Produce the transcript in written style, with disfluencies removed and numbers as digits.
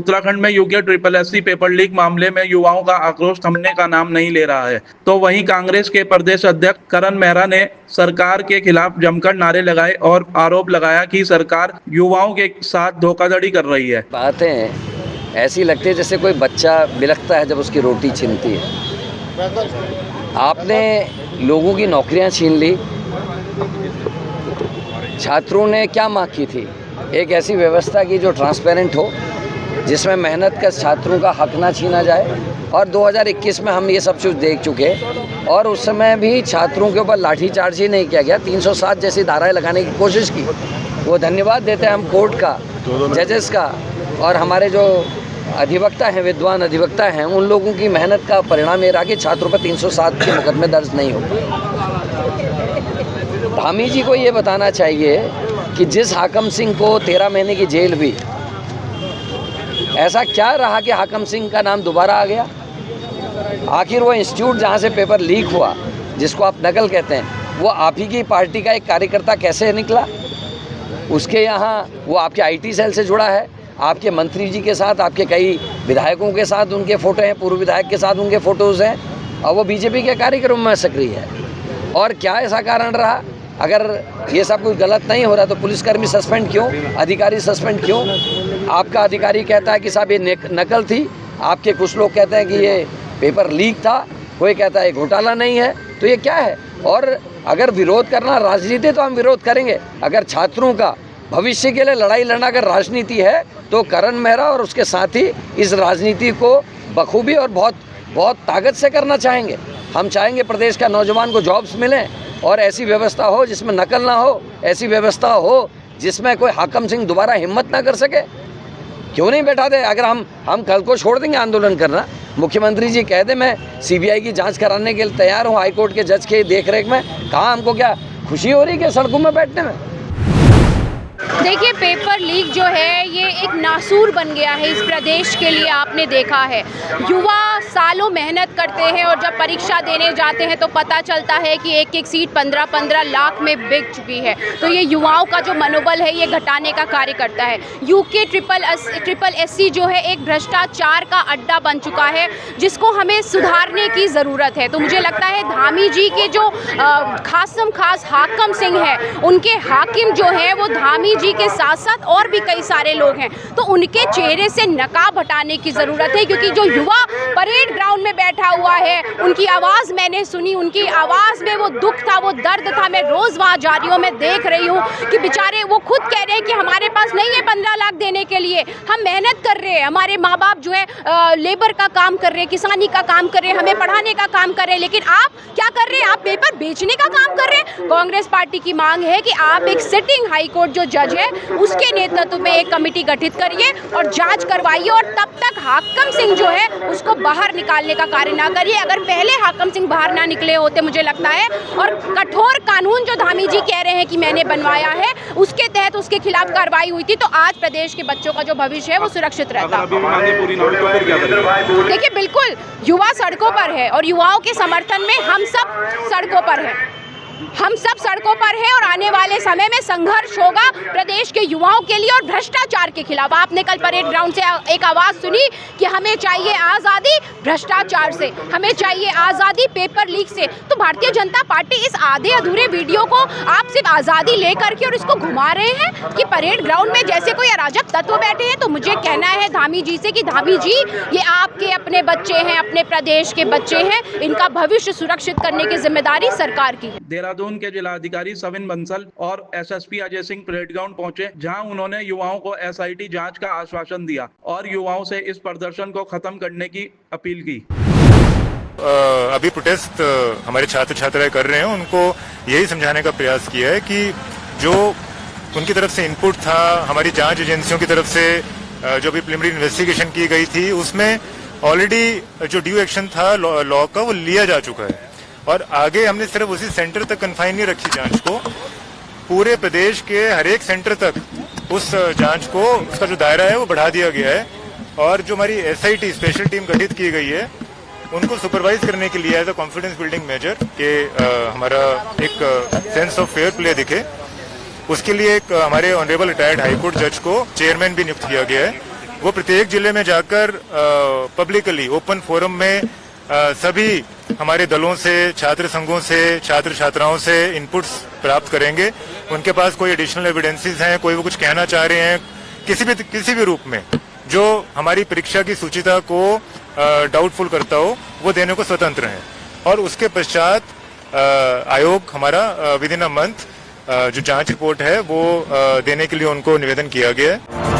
उत्तराखंड में UK SSSC paper leak मामले में युवाओं का आक्रोश थमने का नाम नहीं ले रहा है, तो वहीं कांग्रेस के प्रदेश अध्यक्ष करण मेहरा ने सरकार के खिलाफ जमकर नारे लगाए और आरोप लगाया कि सरकार युवाओं के साथ धोखाधड़ी कर रही है। बातें ऐसी लगती है जैसे कोई बच्चा बिलखता है जब उसकी रोटी छीनती है। आपने लोगों की नौकरियां छीन ली। छात्रों ने क्या मांग की थी? एक ऐसी व्यवस्था की जो ट्रांसपेरेंट हो, जिसमें मेहनत का छात्रों का हक ना छीना जाए। और 2021 में हम ये सब कुछ देख चुके और उस समय भी छात्रों के ऊपर लाठीचार्ज ही नहीं किया गया, 307 जैसी धाराएं लगाने की कोशिश की। वो धन्यवाद देते हैं हम कोर्ट का, जजेस का और हमारे जो अधिवक्ता हैं, विद्वान अधिवक्ता हैं, उन लोगों की मेहनत का परिणाम ये रहा कि छात्रों पर 307 के मुकदमे दर्ज नहीं हो। धामी जी को ये बताना चाहिए कि जिस हाकम सिंह को 13 महीने की जेल हुई, ऐसा क्या रहा कि हाकम सिंह का नाम दोबारा आ गया? आखिर वो इंस्टीट्यूट जहाँ से पेपर लीक हुआ, जिसको आप नकल कहते हैं, वो आप ही की पार्टी का एक कार्यकर्ता कैसे निकला? उसके यहाँ वो आपके IT सेल से जुड़ा है, आपके मंत्री जी के साथ, आपके कई विधायकों के साथ उनके फ़ोटो हैं, पूर्व विधायक के साथ उनके फ़ोटोज़ हैं और वो बीजेपी के कार्यक्रम में सक्रिय है। और क्या ऐसा कारण रहा? अगर ये सब कुछ गलत नहीं हो रहा तो पुलिसकर्मी सस्पेंड क्यों, अधिकारी सस्पेंड क्यों? आपका अधिकारी कहता है कि साहब ये नकल थी, आपके कुछ लोग कहते हैं कि ये पेपर लीक था, कोई कहता है घोटाला नहीं है, तो ये क्या है? और अगर विरोध करना राजनीति तो हम विरोध करेंगे। अगर छात्रों का भविष्य के लिए लड़ाई लड़ना अगर राजनीति है तो करण मेहरा और उसके साथी इस राजनीति को बखूबी और बहुत ताकत से करना चाहेंगे। हम चाहेंगे प्रदेश का नौजवान को जॉब्स मिलें और ऐसी व्यवस्था हो जिसमें नकल ना हो, ऐसी व्यवस्था हो जिसमें कोई हाकम सिंह दोबारा हिम्मत ना कर सके। क्यों नहीं बैठा दे? अगर हम कल को छोड़ देंगे आंदोलन करना, मुख्यमंत्री जी कह दे मैं CBI की जांच कराने के लिए तैयार हूँ हाईकोर्ट के जज के देखरेख में, कहाँ हमको क्या खुशी हो रही है सड़कों में बैठने में? देखिए, पेपर लीक जो है ये एक नासूर बन गया है इस प्रदेश के लिए। आपने देखा है युवा सालों मेहनत करते हैं और जब परीक्षा देने जाते हैं तो पता चलता है कि एक एक सीट 15-15 लाख में बिक चुकी है। तो ये युवाओं का जो मनोबल है ये घटाने का कार्य करता है। यूके SSSC जो है एक भ्रष्टाचार का अड्डा बन चुका है जिसको हमें सुधारने की ज़रूरत है। तो मुझे लगता है धामी जी के जो खास हाकम सिंह है, उनके हाकिम जो है वो धामी जी के साथ साथ और भी कई सारे लोग हैं, तो उनके चेहरे से नकाब हटाने की ज़रूरत है। क्योंकि जो युवा परेड ग्राउंड में बैठा हुआ है, उनकी आवाज़ मैंने सुनी, उनकी आवाज़ में वो दुख था, वो दर्द था। मैं रोज़ वहाँ जा रही हूँ, मैं देख रही हूँ कि बेचारे वो खुद कह रहे हैं कि हमारे पास नहीं है 15 लाख देने के लिए, हम मेहनत कर रहे हैं, हमारे माँ बाप जो है लेबर का काम कर रहे हैं, किसानी का काम कर रहे हैं, हमें पढ़ाने का काम कर रहे हैं, लेकिन आप क्या कर रहे हैं? आप पेपर बेचने का काम कर रहे हैं। कांग्रेस पार्टी की मांग है कि आप एक सिटिंग हाईकोर्ट जो जज है उसके नेतृत्व में एक कमेटी गठित करिए और जांच करवाइए और तब तक हाकम सिंह जो है उसको बाहर निकालने का कार्य ना करिए। अगर पहले हाकम सिंह बाहर ना निकले होते मुझे लगता है, और कठोर कानून जो धामी जी कह रहे हैं कि मैंने बनवाया है उसके तहत उसके खिलाफ कार्रवाई हुई थी, तो आज प्रदेश के बच्चों का जो भविष्य है वो सुरक्षित रहता। देखिए, बिल्कुल युवा सड़कों पर है और युवाओं के समर्थन में हम सब सड़कों पर हैं, हम सब सड़कों पर हैं और आने वाले समय में संघर्ष होगा प्रदेश के युवाओं के लिए और भ्रष्टाचार के खिलाफ। आपने कल परेड ग्राउंड से एक आवाज़ सुनी कि हमें चाहिए आज़ादी भ्रष्टाचार से, हमें चाहिए आज़ादी पेपर लीक से। तो भारतीय जनता पार्टी इस आधे अधूरे वीडियो को आप सिर्फ आज़ादी लेकर के और इसको घुमा रहे हैं कि परेड ग्राउंड में जैसे कोई अराजक तत्व बैठे हैं। तो मुझे कहना है धामी जी से कि धामी जी, ये आपके अपने बच्चे हैं, अपने प्रदेश के बच्चे हैं, इनका भविष्य सुरक्षित करने की जिम्मेदारी सरकार की है। देहरादून के जिलाधिकारी सविन बंसल और SSP Ajay Singh parade ground पहुंचे, जहां उन्होंने युवाओं को SIT जांच का आश्वासन दिया और युवाओं से इस प्रदर्शन को खत्म करने की अपील की। अभी प्रोटेस्ट हमारे छात्र छात्राएं कर रहे हैं, उनको यही समझाने का प्रयास किया है कि जो उनकी तरफ से इनपुट था, हमारी जांच एजेंसियों की तरफ से जो भी प्रिलिमिनरी इन्वेस्टिगेशन की गई थी उसमें ऑलरेडी जो ड्यू एक्शन था लॉ का वो लिया जा चुका है और आगे हमने सिर्फ उसी सेंटर तक कन्फाइन नहीं रखी जांच को, पूरे प्रदेश के हर एक सेंटर तक उस जांच को, उसका जो दायरा है वो बढ़ा दिया गया है। और जो हमारी SIT स्पेशल टीम गठित की गई है उनको सुपरवाइज करने के लिए as a confidence building measure के हमारा एक सेंस ऑफ फेयर प्ले दिखे, उसके लिए एक हमारे ऑनरेबल रिटायर्ड हाईकोर्ट जज को चेयरमैन भी नियुक्त किया गया है वो प्रत्येक जिले में जाकर पब्लिकली ओपन फोरम में सभी हमारे दलों से, छात्र संघों से, छात्र छात्राओं से इनपुट्स प्राप्त करेंगे। उनके पास कोई एडिशनल एविडेंसेस हैं, कोई वो कुछ कहना चाह रहे हैं किसी भी रूप में जो हमारी परीक्षा की सूचिता को डाउटफुल करता हो, वो देने को स्वतंत्र हैं। और उसके पश्चात आयोग हमारा विद इन अ मंथ जो जांच रिपोर्ट है वो देने के लिए उनको निवेदन किया गया है।